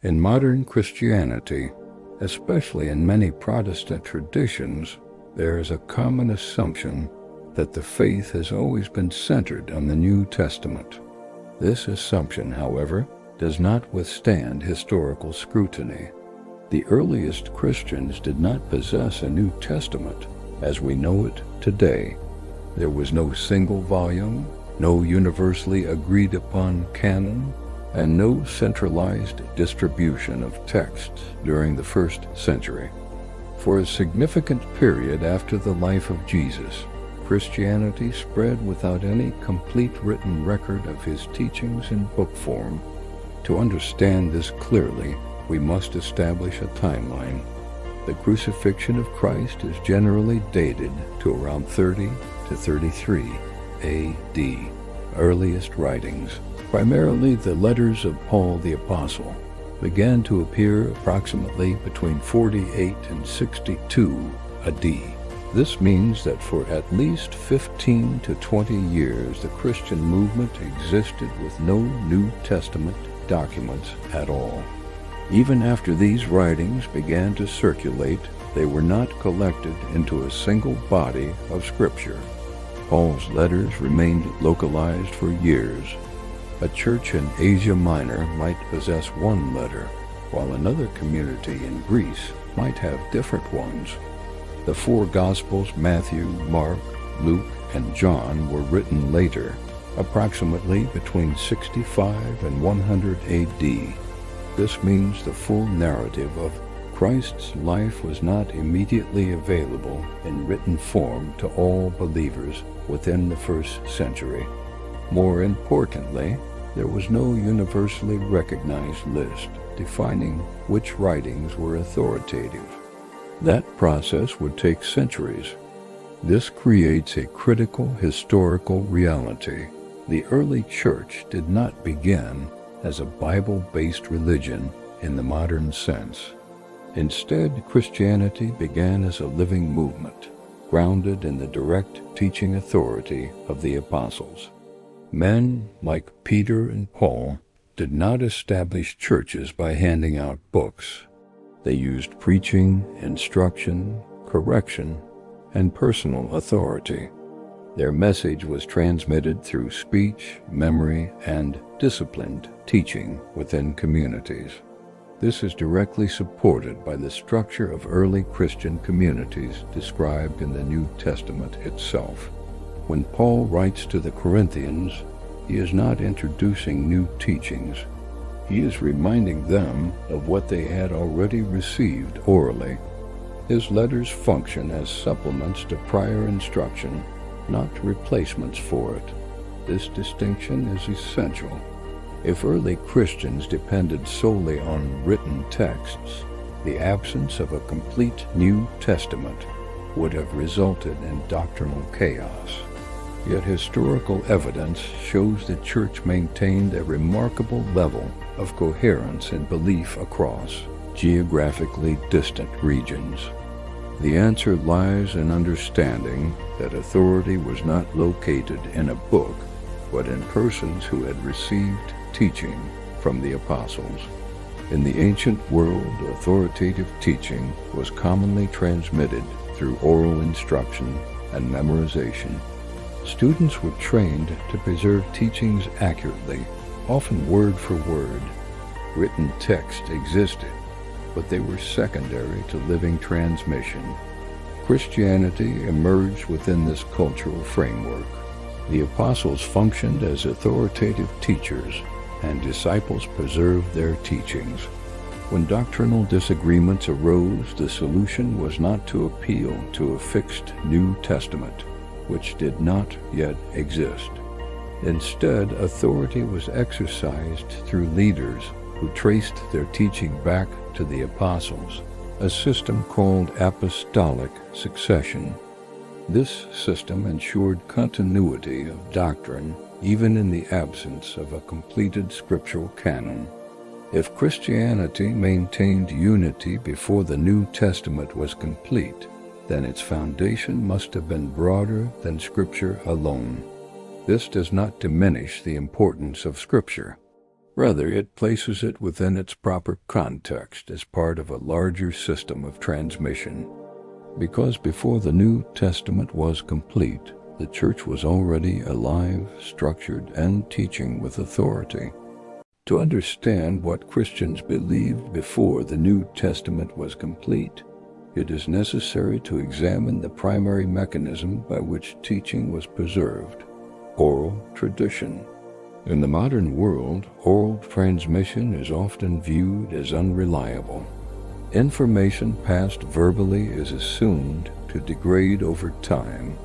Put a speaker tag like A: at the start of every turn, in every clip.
A: In modern Christianity, especially in many Protestant traditions, there is a common assumption that the faith has always been centered on the New Testament. This assumption, however, does not withstand historical scrutiny. The earliest Christians did not possess a New Testament as we know it today. There was no single volume, no universally agreed upon canon, and no centralized distribution of texts during the first century. For a significant period after the life of Jesus, Christianity spread without any complete written record of his teachings in book form. To understand this clearly, we must establish a timeline. The crucifixion of Christ is generally dated to around 30 to 33 AD. Earliest writings, primarily the letters of Paul the Apostle, began to appear approximately between 48 and 62 AD. This means that for at least 15 to 20 years the Christian movement existed with no New Testament documents at all. Even after these writings began to circulate, they were not collected into a single body of Scripture. Paul's letters remained localized for years. A church in Asia Minor might possess one letter, while another community in Greece might have different ones. The four Gospels, Matthew, Mark, Luke, and John, were written later, approximately between 65 and 100 AD. This means the full narrative of Christ's life was not immediately available in written form to all believers within the first century. More importantly, there was no universally recognized list defining which writings were authoritative. That process would take centuries. This creates a critical historical reality. The early church did not begin as a Bible-based religion in the modern sense. Instead, Christianity began as a living movement, grounded in the direct teaching authority of the apostles. Men like Peter and Paul did not establish churches by handing out books. They used preaching, instruction, correction, and personal authority. Their message was transmitted through speech, memory, and disciplined teaching within communities. This is directly supported by the structure of early Christian communities described in the New Testament itself. When Paul writes to the Corinthians, he is not introducing new teachings. He is reminding them of what they had already received orally. His letters function as supplements to prior instruction, not replacements for it. This distinction is essential. If early Christians depended solely on written texts, the absence of a complete New Testament would have resulted in doctrinal chaos. Yet historical evidence shows the Church maintained a remarkable level of coherence and belief across geographically distant regions. The answer lies in understanding that authority was not located in a book, but in persons who had received teaching from the apostles. In the ancient world, authoritative teaching was commonly transmitted through oral instruction and memorization. Students were trained to preserve teachings accurately, often word for word. Written text existed, but they were secondary to living transmission. Christianity emerged within this cultural framework. The apostles functioned as authoritative teachers, and disciples preserved their teachings. When doctrinal disagreements arose, the solution was not to appeal to a fixed New Testament, which did not yet exist. Instead, authority was exercised through leaders who traced their teaching back to the apostles, a system called Apostolic succession. This system ensured continuity of doctrine even in the absence of a completed scriptural canon. If Christianity maintained unity before the New Testament was complete, then its foundation must have been broader than Scripture alone. This does not diminish the importance of Scripture. Rather, it places it within its proper context as part of a larger system of transmission. Because before the New Testament was complete, the Church was already alive, structured, and teaching with authority. To understand what Christians believed before the New Testament was complete, it is necessary to examine the primary mechanism by which teaching was preserved: oral tradition. In the modern world, oral transmission is often viewed as unreliable. Information passed verbally is assumed to degrade over time.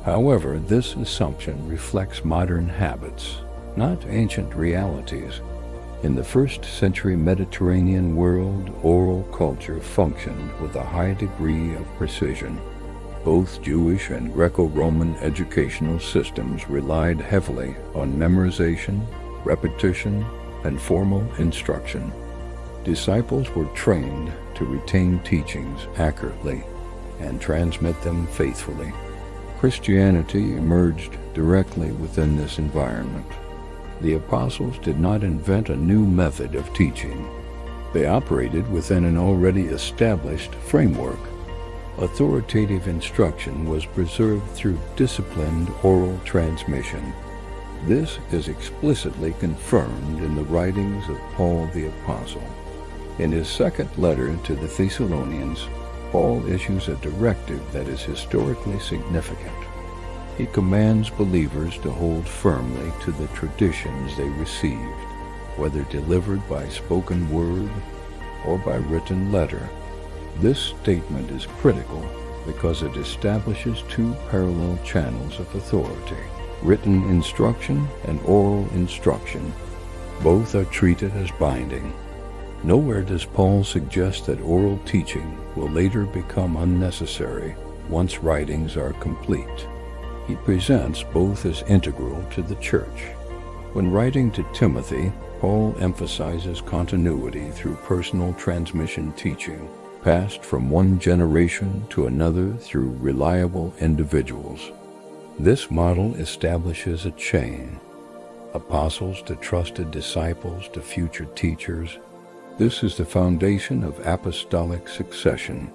A: However, this assumption reflects modern habits, not ancient realities. In the first-century Mediterranean world, oral culture functioned with a high degree of precision. Both Jewish and Greco-Roman educational systems relied heavily on memorization, repetition, and formal instruction. Disciples were trained to retain teachings accurately and transmit them faithfully. Christianity emerged directly within this environment. The apostles did not invent a new method of teaching. They operated within an already established framework. Authoritative instruction was preserved through disciplined oral transmission. This is explicitly confirmed in the writings of Paul the Apostle. In his second letter to the Thessalonians, Paul issues a directive that is historically significant. He commands believers to hold firmly to the traditions they received, whether delivered by spoken word or by written letter. This statement is critical because it establishes two parallel channels of authority: written instruction and oral instruction. Both are treated as binding. Nowhere does Paul suggest that oral teaching will later become unnecessary once writings are complete. He presents both as integral to the church. When writing to Timothy, Paul emphasizes continuity through personal transmission teaching, passed from one generation to another through reliable individuals. This model establishes a chain: apostles to trusted disciples to future teachers. This is the foundation of apostolic succession.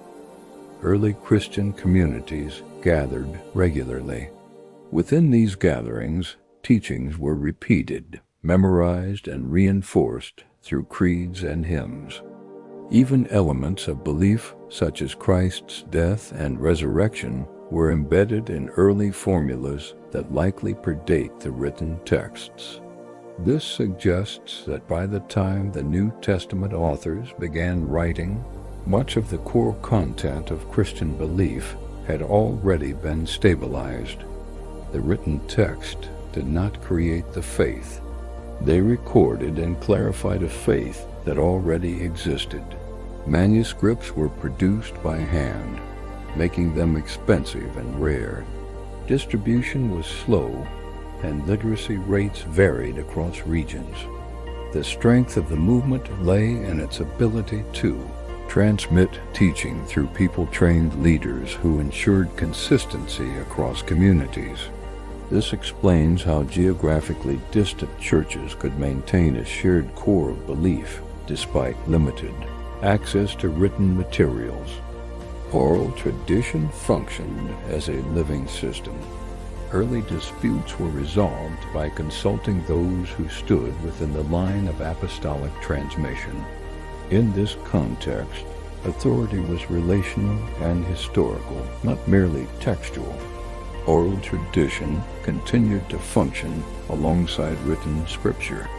A: Early Christian communities gathered regularly. Within these gatherings, teachings were repeated, memorized, and reinforced through creeds and hymns. Even elements of belief, such as Christ's death and resurrection, were embedded in early formulas that likely predate the written texts. This suggests that by the time the New Testament authors began writing, much of the core content of Christian belief had already been stabilized. The written text did not create the faith. They recorded and clarified a faith that already existed. Manuscripts were produced by hand, making them expensive and rare. Distribution was slow, and literacy rates varied across regions. The strength of the movement lay in its ability to transmit teaching through people-trained leaders who ensured consistency across communities. This explains how geographically distant churches could maintain a shared core of belief despite limited access to written materials. Oral tradition functioned as a living system. Early disputes were resolved by consulting those who stood within the line of apostolic transmission. In this context, authority was relational and historical, not merely textual. Oral tradition continued to function alongside written scripture.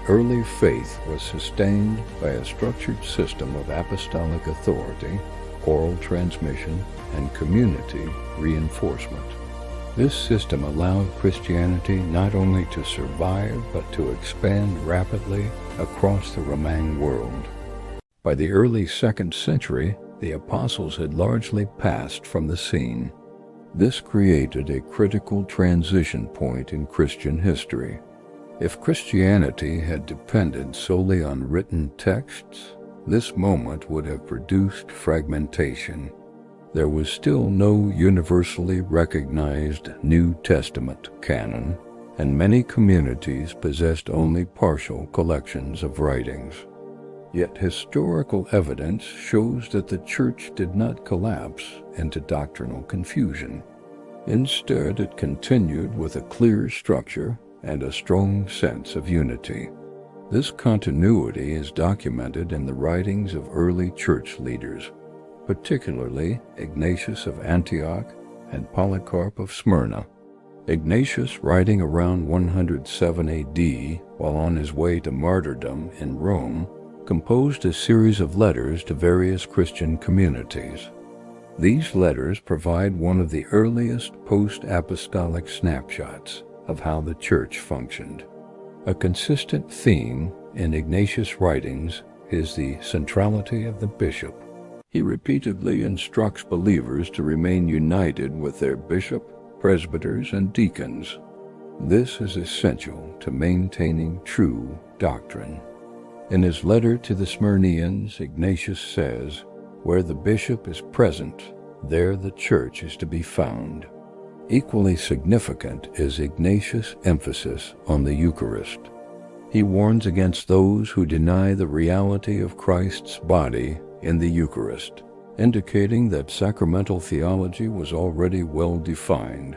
A: Early faith was sustained by a structured system of apostolic authority, oral transmission, and community reinforcement. This system allowed Christianity not only to survive but to expand rapidly across the Romang world. By the early 2nd century, the apostles had largely passed from the scene. This created a critical transition point in Christian history. If Christianity had depended solely on written texts, this moment would have produced fragmentation. There was still no universally recognized New Testament canon, and many communities possessed only partial collections of writings. Yet historical evidence shows that the Church did not collapse into doctrinal confusion. Instead, it continued with a clear structure and a strong sense of unity. This continuity is documented in the writings of early church leaders, particularly Ignatius of Antioch and Polycarp of Smyrna. Ignatius, writing around 107 AD while on his way to martyrdom in Rome, composed a series of letters to various Christian communities. These letters provide one of the earliest post-apostolic snapshots of how the Church functioned. A consistent theme in Ignatius' writings is the centrality of the bishop. He repeatedly instructs believers to remain united with their bishop, presbyters, and deacons. This is essential to maintaining true doctrine. In his letter to the Smyrnians, Ignatius says, "Where the bishop is present, there the church is to be found." Equally significant is Ignatius' emphasis on the Eucharist. He warns against those who deny the reality of Christ's body in the Eucharist, indicating that sacramental theology was already well defined.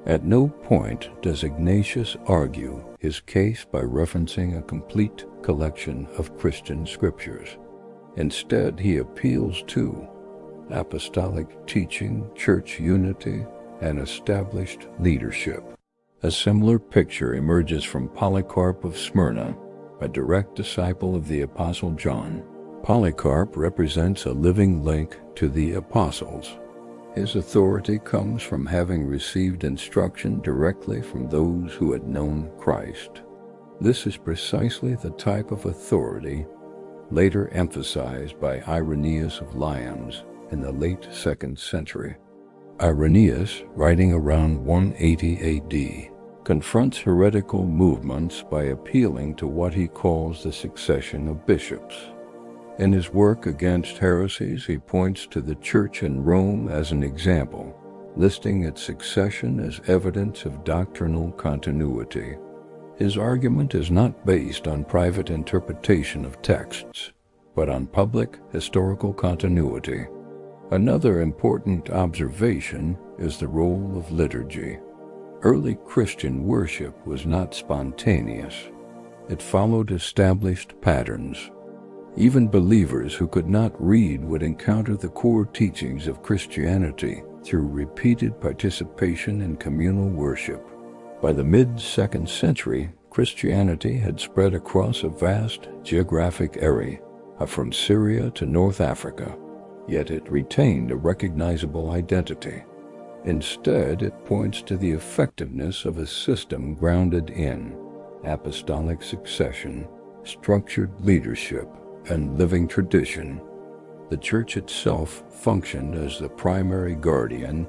A: At no point does Ignatius argue his case by referencing a complete collection of Christian scriptures. Instead, he appeals to apostolic teaching, church unity, and established leadership. A similar picture emerges from Polycarp of Smyrna, a direct disciple of the Apostle John. Polycarp represents a living link to the apostles. His authority comes from having received instruction directly from those who had known Christ. This is precisely the type of authority later emphasized by Irenaeus of Lyons in the late 2nd century. Irenaeus, writing around 180 AD, confronts heretical movements by appealing to what he calls the succession of bishops. In his work against heresies, he points to the Church in Rome as an example, listing its succession as evidence of doctrinal continuity. His argument is not based on private interpretation of texts, but on public historical continuity. Another important observation is the role of liturgy. Early Christian worship was not spontaneous. It followed established patterns. Even believers who could not read would encounter the core teachings of Christianity through repeated participation in communal worship. By the mid-2nd century, Christianity had spread across a vast geographic area, from Syria to North Africa, yet it retained a recognizable identity. Instead, it points to the effectiveness of a system grounded in apostolic succession, structured leadership, and living tradition. The Church itself functioned as the primary guardian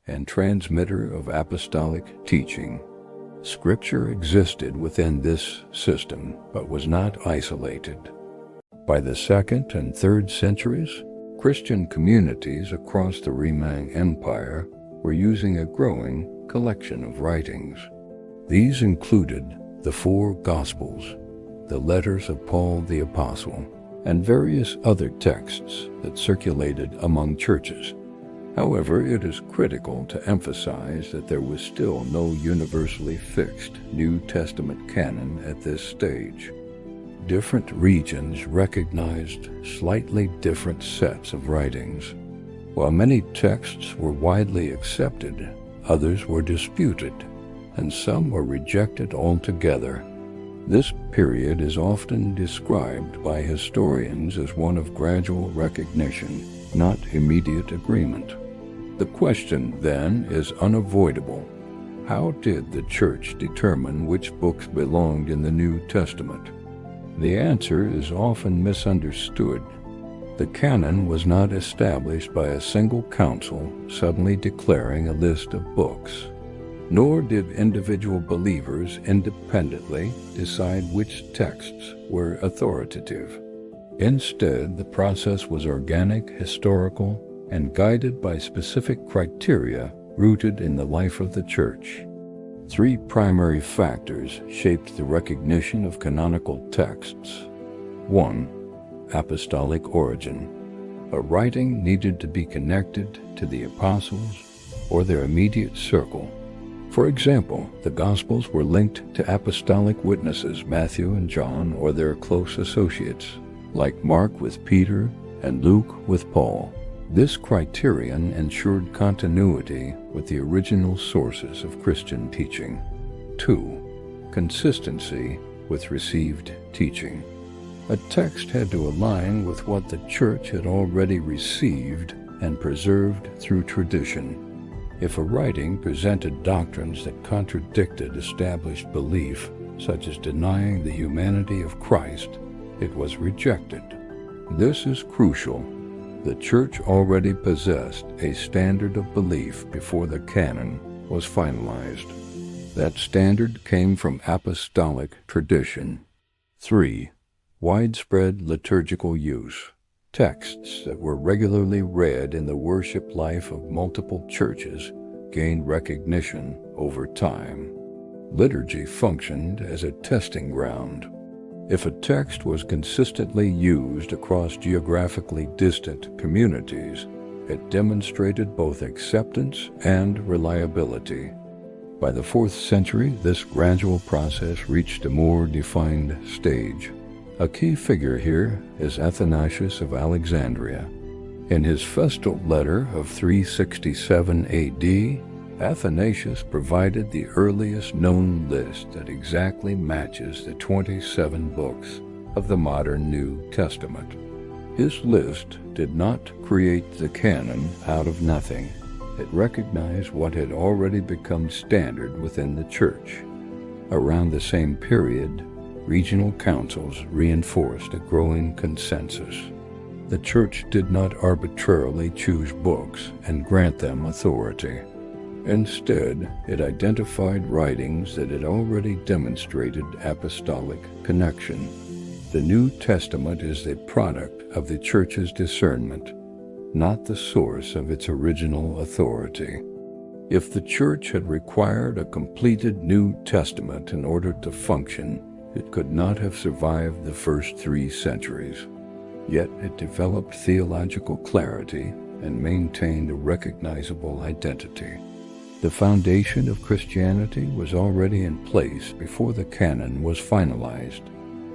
A: and transmitter of apostolic teaching. Scripture existed within this system, but was not isolated. By the 2nd and 3rd centuries, Christian communities across the Roman Empire were using a growing collection of writings. These included the 4 Gospels, the letters of Paul the Apostle, and various other texts that circulated among churches. However, it is critical to emphasize that there was still no universally fixed New Testament canon at this stage. Different regions recognized slightly different sets of writings. While many texts were widely accepted, others were disputed, and some were rejected altogether. This period is often described by historians as one of gradual recognition, not immediate agreement. The question, then, is unavoidable. How did the Church determine which books belonged in the New Testament? The answer is often misunderstood. The canon was not established by a single council suddenly declaring a list of books, nor did individual believers independently decide which texts were authoritative. Instead, the process was organic, historical, and guided by specific criteria rooted in the life of the Church. Three primary factors shaped the recognition of canonical texts. 1. Apostolic origin. A writing needed to be connected to the apostles or their immediate circle. For example, the Gospels were linked to apostolic witnesses, Matthew and John, or their close associates, like Mark with Peter and Luke with Paul. This criterion ensured continuity with the original sources of Christian teaching. 2. Consistency with received teaching. A text had to align with what the Church had already received and preserved through tradition. If a writing presented doctrines that contradicted established belief, such as denying the humanity of Christ, it was rejected. This is crucial. The Church already possessed a standard of belief before the Canon was finalized. That standard came from apostolic tradition. 3. Widespread liturgical use. Texts that were regularly read in the worship life of multiple churches gained recognition over time. Liturgy functioned as a testing ground. If a text was consistently used across geographically distant communities, it demonstrated both acceptance and reliability. By the 4th century, this gradual process reached a more defined stage. A key figure here is Athanasius of Alexandria. In his festal letter of 367 AD, Athanasius provided the earliest known list that exactly matches the 27 books of the modern New Testament. His list did not create the canon out of nothing. It recognized what had already become standard within the Church. Around the same period, regional councils reinforced a growing consensus. The Church did not arbitrarily choose books and grant them authority. Instead, it identified writings that had already demonstrated apostolic connection. The New Testament is the product of the Church's discernment, not the source of its original authority. If the Church had required a completed New Testament in order to function, it could not have survived the first 3 centuries. Yet it developed theological clarity and maintained a recognizable identity. The foundation of Christianity was already in place before the canon was finalized.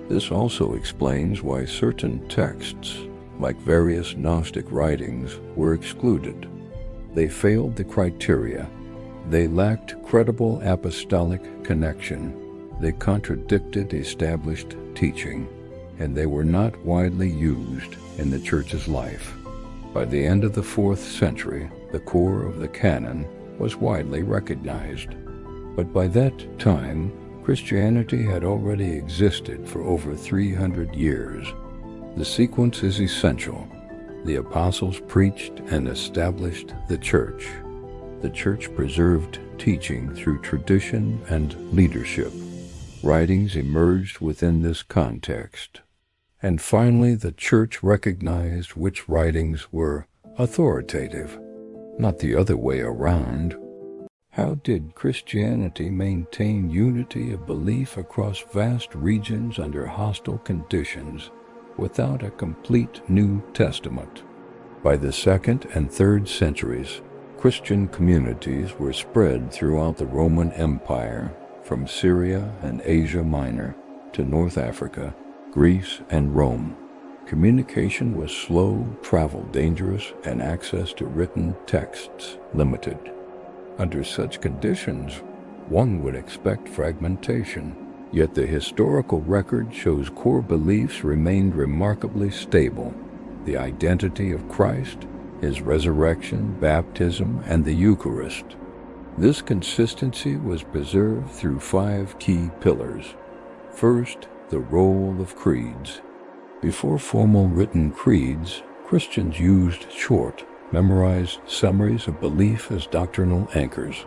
A: This also explains why certain texts, like various Gnostic writings, were excluded. They failed the criteria. They lacked credible apostolic connection. They contradicted established teaching, and they were not widely used in the Church's life. By the end of the 4th century, the core of the canon was widely recognized. But by that time, Christianity had already existed for over 300 years. The sequence is essential. The apostles preached and established the Church. The Church preserved teaching through tradition and leadership. Writings emerged within this context. And finally, the Church recognized which writings were authoritative, not the other way around. How did Christianity maintain unity of belief across vast regions under hostile conditions without a complete New Testament? By the 2nd and 3rd centuries, Christian communities were spread throughout the Roman Empire, from Syria and Asia Minor to North Africa, Greece, and Rome. Communication was slow, travel dangerous, and access to written texts limited. Under such conditions, one would expect fragmentation. Yet the historical record shows core beliefs remained remarkably stable. The identity of Christ, his resurrection, baptism, and the Eucharist. This consistency was preserved through 5 key pillars. First, the role of creeds. Before formal written creeds, Christians used short, memorized summaries of belief as doctrinal anchors.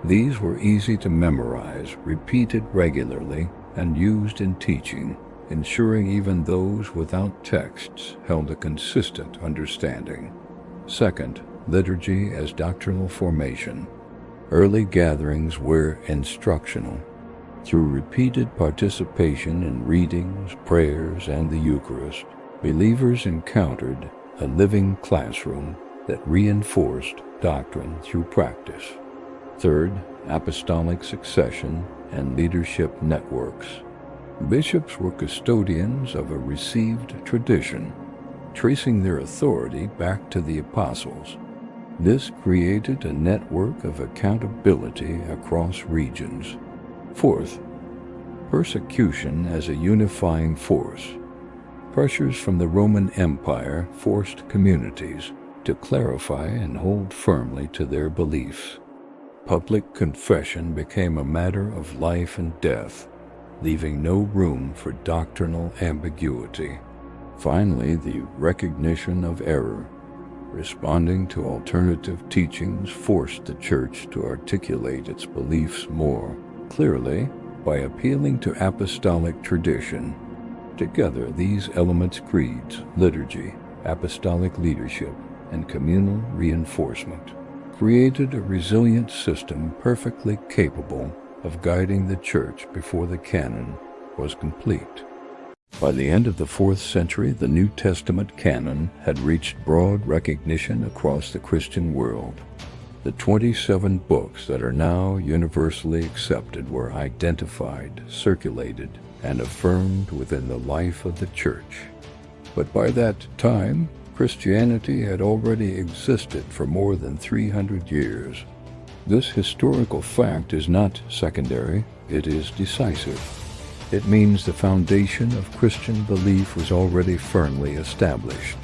A: These were easy to memorize, repeated regularly, and used in teaching, ensuring even those without texts held a consistent understanding. Second, liturgy as doctrinal formation. Early gatherings were instructional. Through repeated participation in readings, prayers, and the Eucharist, believers encountered a living classroom that reinforced doctrine through practice. Third, apostolic succession and leadership networks. Bishops were custodians of a received tradition, tracing their authority back to the apostles. This created a network of accountability across regions. Fourth, persecution as a unifying force. Pressures from the Roman Empire forced communities to clarify and hold firmly to their beliefs. Public confession became a matter of life and death, leaving no room for doctrinal ambiguity. Finally, the recognition of error. Responding to alternative teachings forced the Church to articulate its beliefs more clearly by appealing to apostolic tradition. Together, these elements, creeds, liturgy, apostolic leadership, and communal reinforcement, created a resilient system perfectly capable of guiding the Church before the Canon was complete. By the end of the 4th century, the New Testament canon had reached broad recognition across the Christian world. The 27 books that are now universally accepted were identified, circulated, and affirmed within the life of the Church. But by that time, Christianity had already existed for more than 300 years. This historical fact is not secondary, it is decisive. It means the foundation of Christian belief was already firmly established.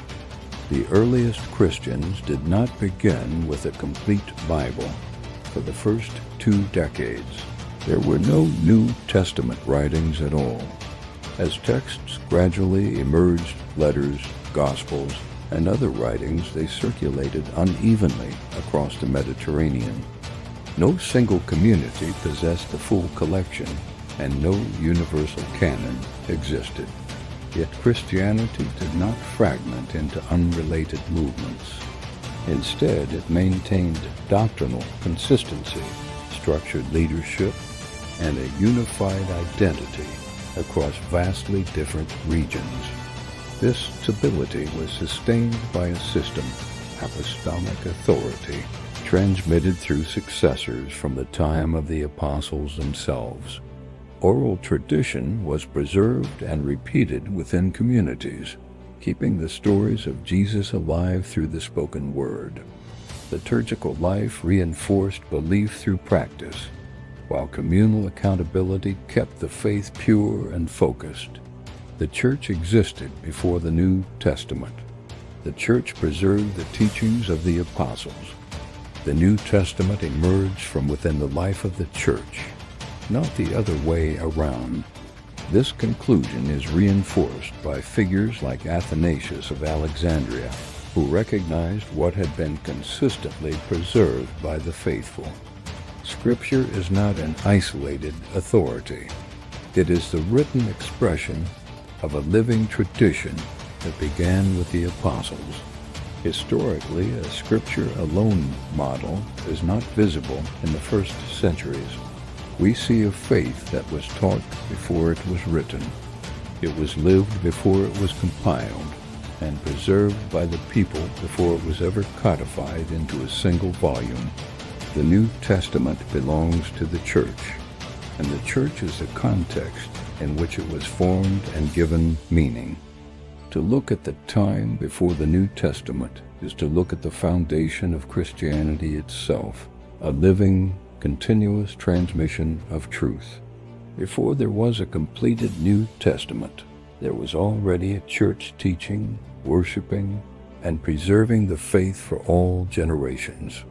A: The earliest Christians did not begin with a complete Bible. For the first 2 decades, there were no New Testament writings at all. As texts gradually emerged, letters, Gospels, and other writings, they circulated unevenly across the Mediterranean. No single community possessed the full collection, and no universal canon existed. Yet Christianity did not fragment into unrelated movements. Instead, it maintained doctrinal consistency, structured leadership, and a unified identity across vastly different regions. This stability was sustained by a system, apostolic authority, transmitted through successors from the time of the apostles themselves. Oral tradition was preserved and repeated within communities, keeping the stories of Jesus alive through the spoken word. Liturgical life reinforced belief through practice, while communal accountability kept the faith pure and focused. The Church existed before the New Testament. The Church preserved the teachings of the apostles. The New Testament emerged from within the life of the Church, not the other way around. This conclusion is reinforced by figures like Athanasius of Alexandria, who recognized what had been consistently preserved by the faithful. Scripture is not an isolated authority. It is the written expression of a living tradition that began with the apostles. Historically, a Scripture alone model is not visible in the first centuries. We see a faith that was taught before it was written. It was lived before it was compiled, and preserved by the people before it was ever codified into a single volume. The New Testament belongs to the Church, and the Church is the context in which it was formed and given meaning. To look at the time before the New Testament is to look at the foundation of Christianity itself, a living, continuous transmission of truth. Before there was a completed New Testament, there was already a church teaching, worshiping, and preserving the faith for all generations.